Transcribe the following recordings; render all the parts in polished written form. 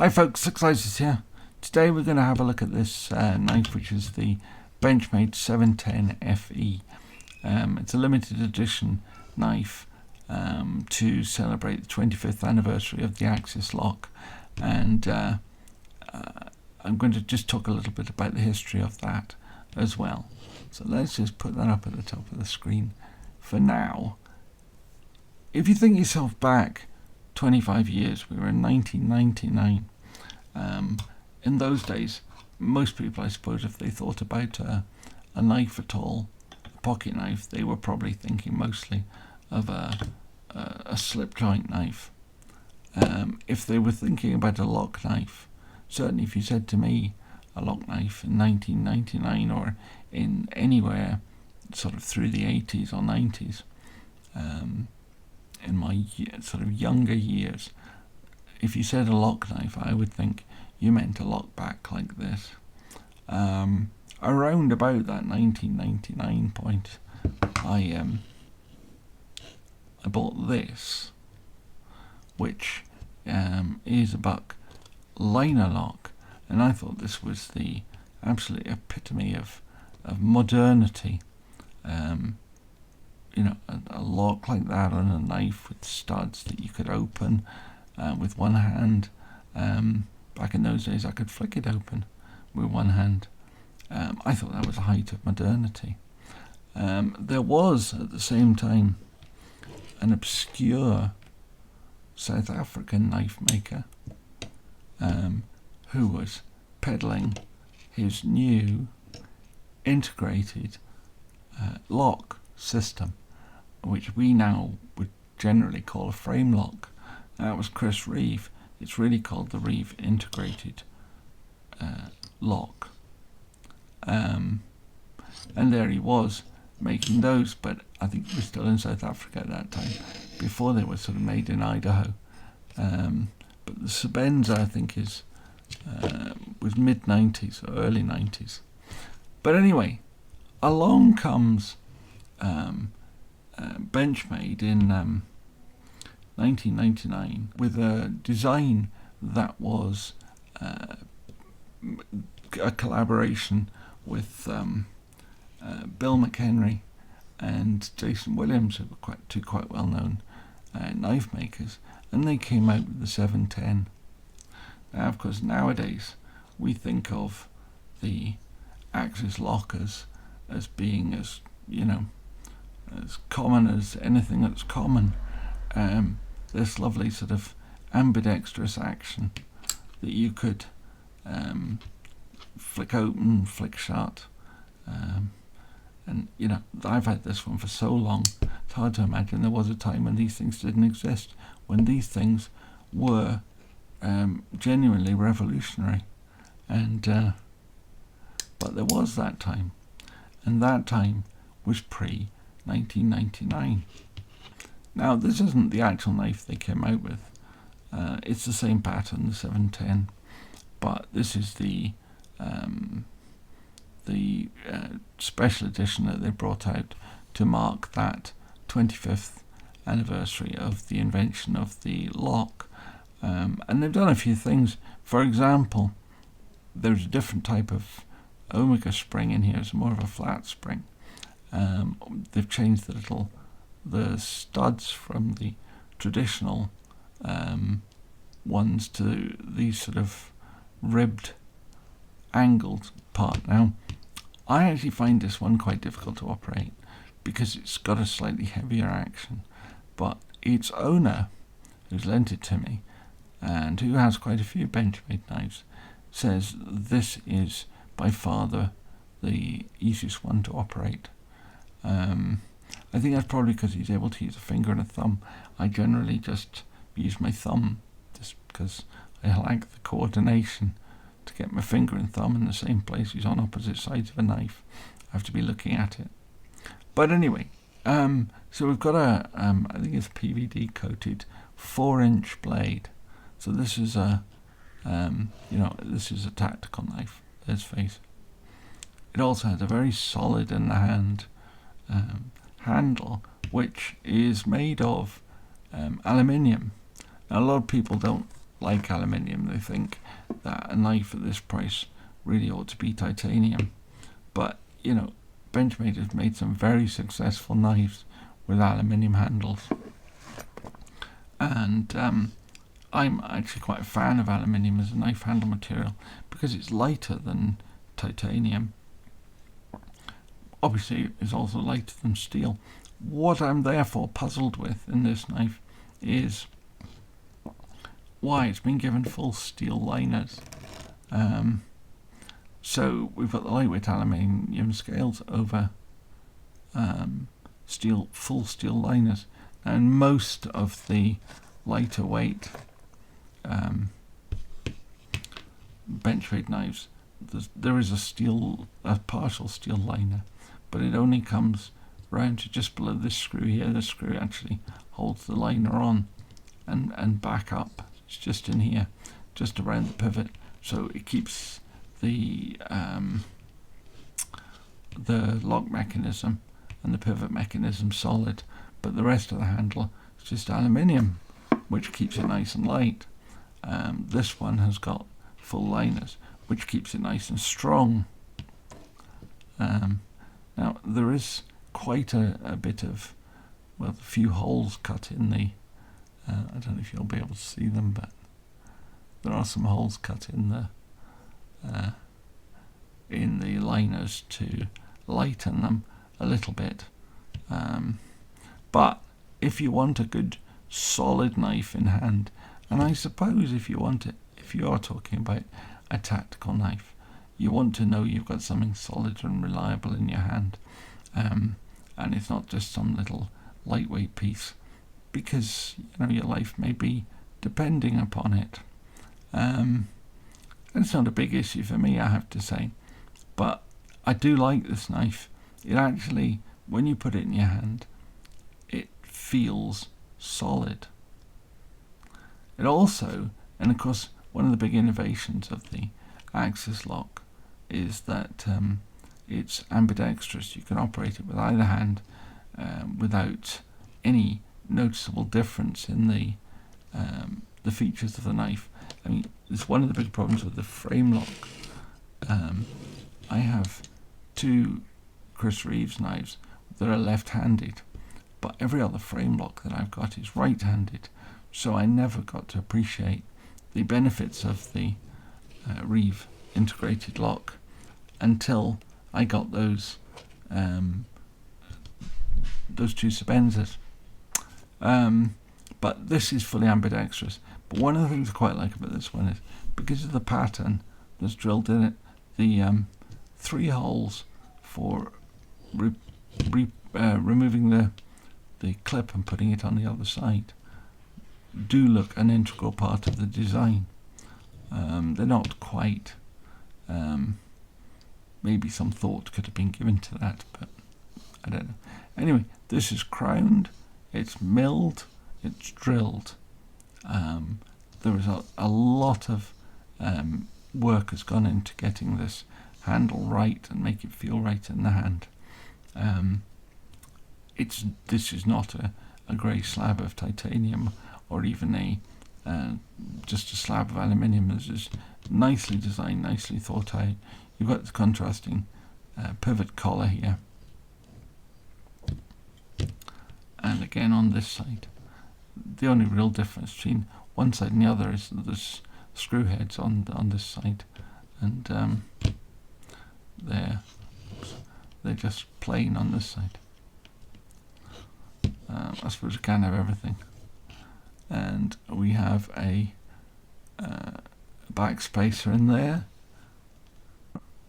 Hi folks, Six here. Today we're going to have a look at this knife, which is the Benchmade 710 FE. It's a limited edition knife to celebrate the 25th anniversary of the Axis lock, and I'm going to just talk a little bit about the history of that as well. So let's just put that up at the top of the screen for now. If you think yourself back 25 years, we were in 1999. In those days, most people, I suppose, if they thought about a knife at all, a pocket knife, they were probably thinking mostly of a slip joint knife. If they were thinking about a lock knife, certainly if you said to me a lock knife in 1999 or in anywhere sort of through the 80s or 90s, in my sort of younger years, if you said a lock knife, I would think you meant a lock back like this. Around about that 1999 point, I bought this, which is a buck liner lock, and I thought this was the absolute epitome of modernity. A lock like that on a knife with studs that you could open with one hand. Back in those days I could flick it open with one hand. I thought that was the height of modernity. There was at the same time an obscure South African knife maker who was peddling his new integrated lock system, which we now would generally call a frame lock. That was Chris Reeve. It's really called the Reeve Integrated Lock. And there he was making those, but I think he was still in South Africa at that time, before they were sort of made in Idaho. But the Sebenza, I think, was mid-90s or early 90s. But anyway, along comes Benchmade in 1999 with a design that was a collaboration with Bill McHenry and Jason Williams, who were two quite well-known knife makers, and they came out with the 710. Now, of course, nowadays we think of the Axis lockers as being as common as anything that's common. This lovely sort of ambidextrous action that you could flick open, flick shut, and I've had this one for so long, it's hard to imagine there was a time when these things didn't exist, when these things were genuinely revolutionary, and but there was that time, and that time was pre-1999. Now, this isn't the actual knife they came out with. It's the same pattern, the 710, but this is the special edition that they brought out to mark that 25th anniversary of the invention of the lock. And they've done a few things. For example, there's a different type of omega spring in here. It's more of a flat spring. They've changed the studs from the traditional ones to these sort of ribbed, angled part. Now, I actually find this one quite difficult to operate because it's got a slightly heavier action, but its owner, who's lent it to me and who has quite a few Benchmade knives, says this is by far the easiest one to operate. I think that's probably because he's able to use a finger and a thumb. I generally just use my thumb just because I lack the coordination to get my finger and thumb in the same places on opposite sides of a knife. I have to be looking at it. But anyway, so we've got I think it's PVD coated 4-inch blade. So this is this is a tactical knife, let's face it. It also has a very solid in the hand handle, which is made of aluminium. Now, a lot of people don't like aluminium. They think that a knife at this price really ought to be titanium. But, you know, Benchmade has made some very successful knives with aluminium handles. And I'm actually quite a fan of aluminium as a knife handle material because it's lighter than titanium. Obviously, it's also lighter than steel. What I'm therefore puzzled with in this knife is why it's been given full steel liners. So we've got the lightweight aluminium scales over full steel liners, and most of the lighter weight Benchmade knives, there is a partial steel liner, but it only comes round to just below this screw here. The screw actually holds the liner on and back up. It's just in here, just around the pivot, so it keeps the lock mechanism and the pivot mechanism solid, but the rest of the handle is just aluminium, which keeps it nice and light. This one has got full liners, which keeps it nice and strong. Now there is quite a bit of, well, a few holes cut in the, I don't know if you'll be able to see them, but there are some holes cut in the liners to lighten them a little bit. But if you want a good solid knife in hand, and I suppose if you are talking about a tactical knife, you want to know you've got something solid and reliable in your hand, and it's not just some little lightweight piece, because your life may be depending upon it. And it's not a big issue for me, I have to say, but I do like this knife. It actually, when you put it in your hand, it feels solid. It also, and of course, one of the big innovations of the Axis lock is that it's ambidextrous. You can operate it with either hand without any noticeable difference in the features of the knife. I mean, it's one of the big problems with the frame lock. I have two Chris Reeves knives that are left-handed, but every other frame lock that I've got is right-handed, so I never got to appreciate the benefits of the Reeve integrated lock until I got those two Sabenzas. But this is fully ambidextrous. But one of the things I quite like about this one is, because of the pattern that's drilled in it, the 3 holes for removing the clip and putting it on the other side do look an integral part of the design. They're not quite. Maybe some thought could have been given to that, but I don't know. Anyway, this is crowned, it's milled, it's drilled. There is a lot of work has gone into getting this handle right and make it feel right in the hand. This is not a grey slab of titanium or even just a slab of aluminium. This is nicely designed, nicely thought out. You've got the contrasting pivot collar here, and again on this side. The only real difference between one side and the other is that there's screw heads on this side, and they're just plain on this side. I suppose we can have everything, and we have a back spacer in there,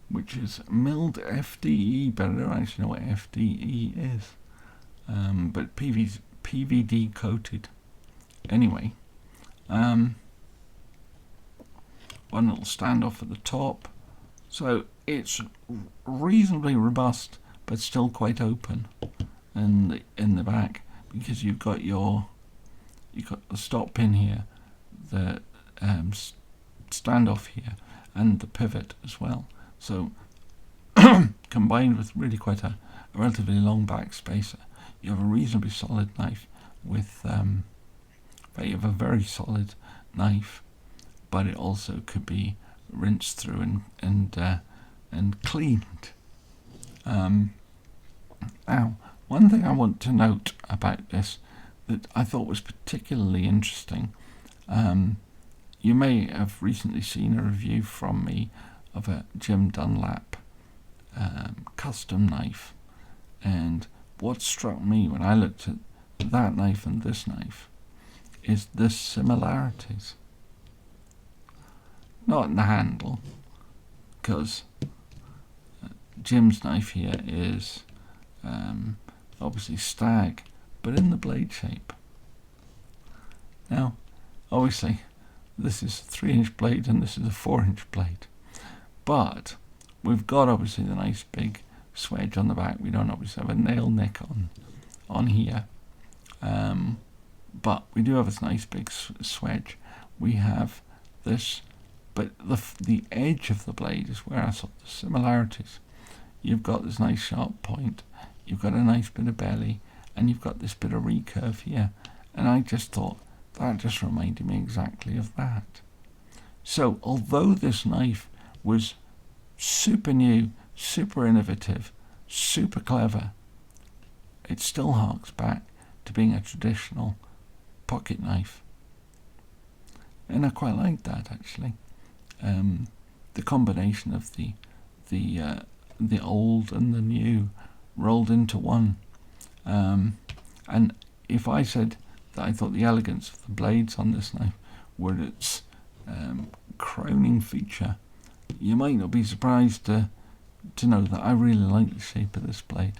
which is milled FDE, but I don't actually know what FDE is, but PVD coated. Anyway, one little standoff at the top, so it's reasonably robust but still quite open in the back, because you've got the stop pin here, the standoff here, and the pivot as well. So combined with really quite a relatively long back spacer, you have a reasonably solid knife with you have a very solid knife but it also could be rinsed through and cleaned. Now, one thing I want to note about this that I thought was particularly interesting, you may have recently seen a review from me of a Jim Dunlap custom knife, and what struck me when I looked at that knife and this knife is the similarities. Not in the handle, because Jim's knife here is obviously stag, but in the blade shape. Now, obviously, this is a 3-inch blade and this is a 4-inch blade, but we've got obviously the nice big swedge on the back. We don't obviously have a nail nick on here, but we do have this nice big swedge. We have this, but the edge of the blade is where I saw the similarities. You've got this nice sharp point, you've got a nice bit of belly, and you've got this bit of recurve here, and I just thought that just reminded me exactly of that. So although this knife was super new, super innovative, super clever, it still harks back to being a traditional pocket knife, and I quite like that actually. The combination of the old and the new rolled into one. And if I said that I thought the elegance of the blades on this knife were its crowning feature, you might not be surprised to know that I really like the shape of this blade.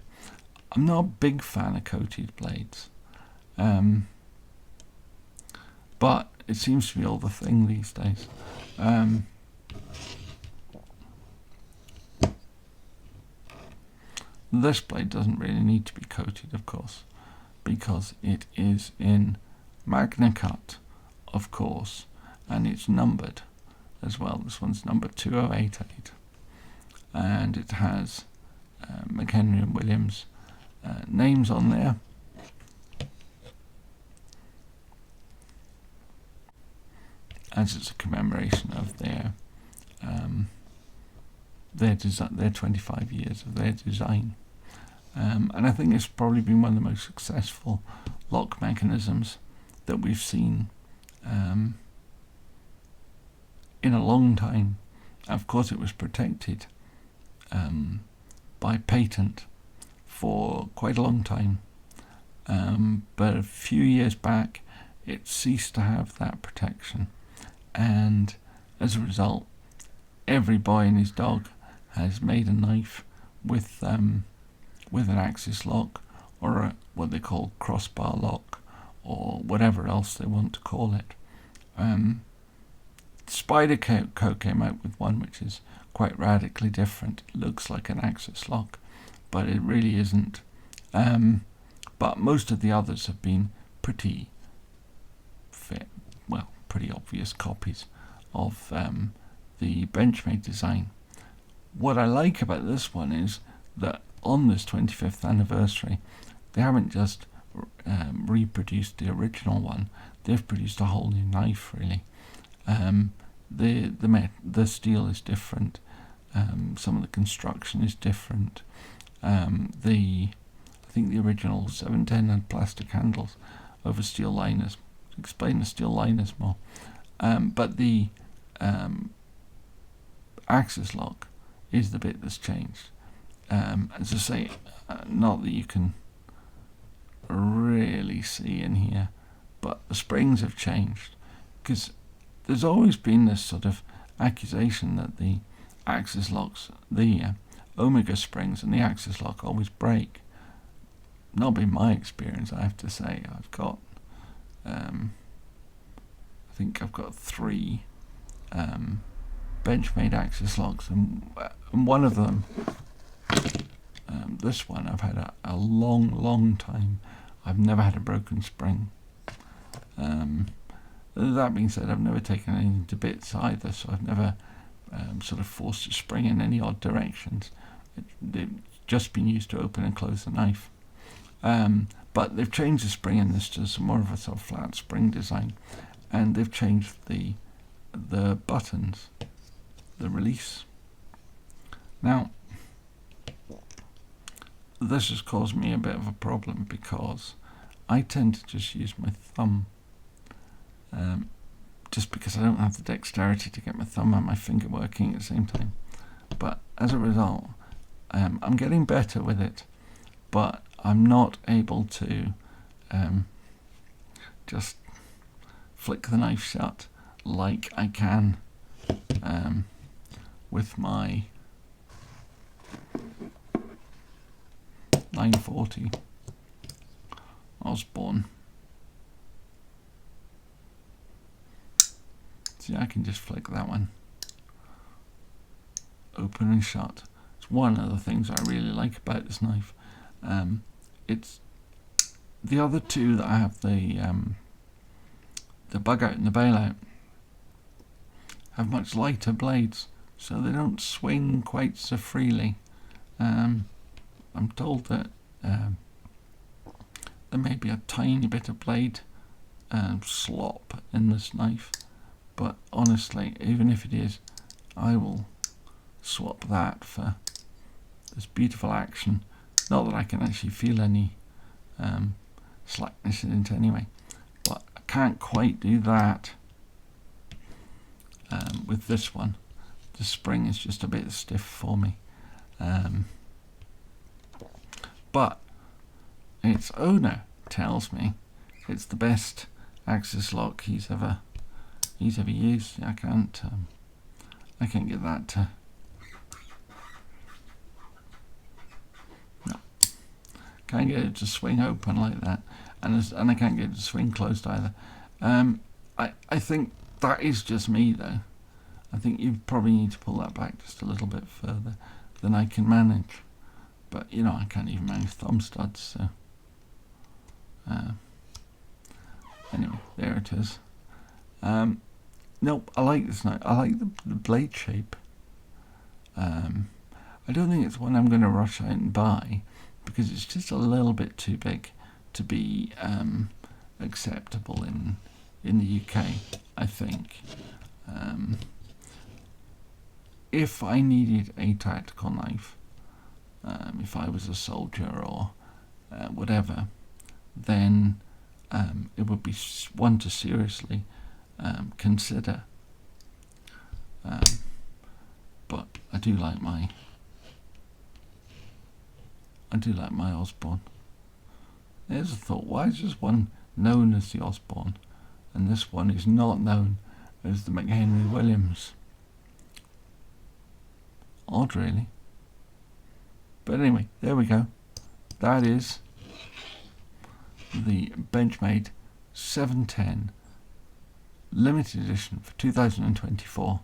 I'm not a big fan of coated blades, but it seems to be all the thing these days. This blade doesn't really need to be coated, of course, because it is in Magna Cut, of course, and it's numbered as well. This one's number 2088, and it has McHenry and Williams names on there. As it's a commemoration of their 25 years of their design. And I think it's probably been one of the most successful lock mechanisms that we've seen in a long time. Of course, it was protected by patent for quite a long time, but a few years back it ceased to have that protection, and as a result, every boy and his dog has made a knife with an axis lock, or what they call crossbar lock, or whatever else they want to call it. Spyderco came out with one which is quite radically different. It looks like an axis lock, but it really isn't. But most of the others have been pretty obvious copies of the Benchmade design. What I like about this one is that on this 25th anniversary, they haven't just reproduced the original one, they've produced a whole new knife, really. The steel is different, some of the construction is different. I think the original 710 had plastic handles over steel liners. Explain the steel liners more. But the axis lock is the bit that's changed. As I say, not that you can really see in here, but the springs have changed, because there's always been this sort of accusation that the axis locks, the omega springs and the axis lock always break. Not been my experience, I have to say. I've got I think I've got 3 Benchmade axis locks, and one of them, this one, I've had a long time. I've never had a broken spring. That being said, I've never taken anything to bits either, so I've never sort of forced a spring in any odd directions. They've just been used to open and close the knife. But they've changed the spring in this to some more of a sort of flat spring design, and they've changed the the buttons, the release. Now, this has caused me a bit of a problem because I tend to just use my thumb, just because I don't have the dexterity to get my thumb and my finger working at the same time. But as a result, I'm getting better with it, but I'm not able to just flick the knife shut like I can with my 940 Osborne. See, I can just flick that one open and shut. It's one of the things I really like about this knife. It's the other two that I have, the bug out and the bailout, have much lighter blades, so they don't swing quite so freely. I'm told that there may be a tiny bit of blade slop in this knife, but honestly, even if it is, I will swap that for this beautiful action. Not that I can actually feel any slackness in it anyway, but I can't quite do that with this one. The spring is just a bit stiff for me, but its owner tells me it's the best axis lock he's ever used. I can't get that to. No, can't get it to swing open like that, and I can't get it to swing closed either. I think that is just me though. I think you probably need to pull that back just a little bit further than I can manage. But you know, I can't even manage thumb studs, so anyway, there it is. Nope, I like this knife. I like the blade shape. I don't think it's one I'm going to rush out and buy, because it's just a little bit too big to be acceptable in the UK, I think. If I needed a tactical knife, if I was a soldier or whatever, then it would be one to seriously consider. But I do like my Osborne. There's a thought: why is this one known as the Osborne, and this one is not known as the McHenry Williams? Odd, really. But anyway, there we go. That is the Benchmade 710 limited edition for 2024,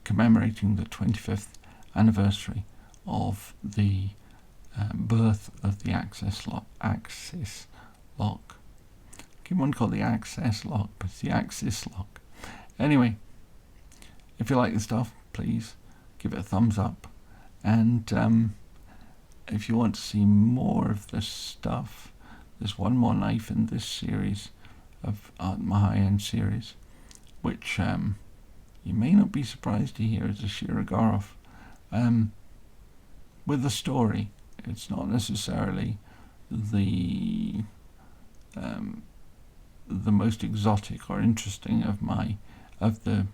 commemorating the 25th anniversary of the birth of the Axis lock. I keep wanting to call it the Access lock, but it's the Axis lock. Anyway, if you like the stuff, please give it a thumbs up, and if you want to see more of this stuff, there's one more knife in this series of my high-end series, which you may not be surprised to hear is a Shirogorov, with a story. It's not necessarily the most exotic or interesting of the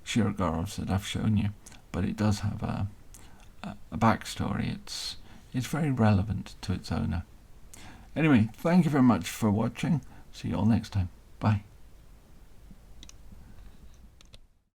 Shirogorovs that I've shown you, but it does have a backstory. It's very relevant to its owner. Anyway, thank you very much for watching. See you all next time. Bye.